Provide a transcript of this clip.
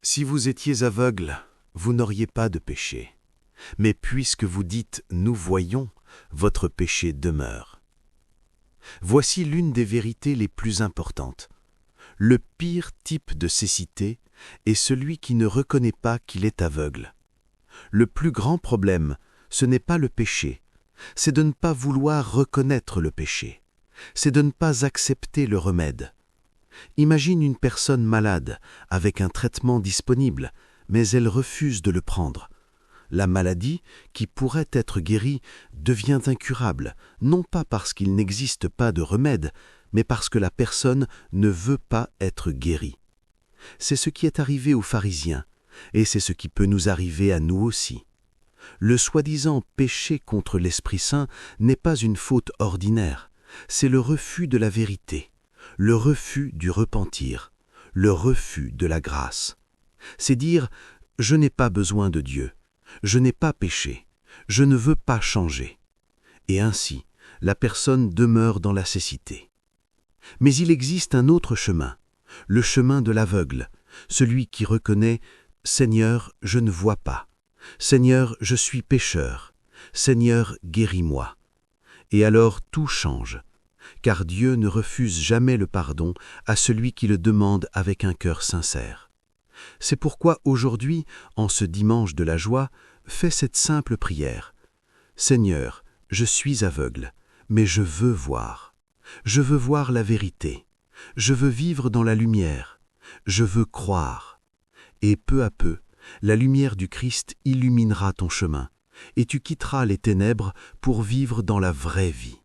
Si vous étiez aveugle, vous n'auriez pas de péché. Mais puisque vous dites « nous voyons », votre péché demeure. Voici l'une des vérités les plus importantes. Le pire type de cécité est celui qui ne reconnaît pas qu'il est aveugle. Le plus grand problème, ce n'est pas le péché, c'est de ne pas vouloir reconnaître le péché. C'est de ne pas accepter le remède. Imagine une personne malade, avec un traitement disponible, mais elle refuse de le prendre. La maladie, qui pourrait être guérie, devient incurable, non pas parce qu'il n'existe pas de remède, mais parce que la personne ne veut pas être guérie. C'est ce qui est arrivé aux pharisiens, et c'est ce qui peut nous arriver à nous aussi. Le soi-disant péché contre l'Esprit Saint n'est pas une faute ordinaire, c'est le refus de la vérité, le refus du repentir, le refus de la grâce. C'est dire « je n'ai pas besoin de Dieu, je n'ai pas péché, je ne veux pas changer ». Et ainsi, la personne demeure dans la cécité. Mais il existe un autre chemin, le chemin de l'aveugle, celui qui reconnaît « Seigneur, je ne vois pas ». Seigneur, je suis pécheur. Seigneur, guéris-moi. Et alors tout change, car Dieu ne refuse jamais le pardon à celui qui le demande avec un cœur sincère. C'est pourquoi aujourd'hui, en ce dimanche de la joie, fais cette simple prière. Seigneur, je suis aveugle, mais je veux voir. Je veux voir la vérité. Je veux vivre dans la lumière. Je veux croire. Et peu à peu, la lumière du Christ illuminera ton chemin, et tu quitteras les ténèbres pour vivre dans la vraie vie.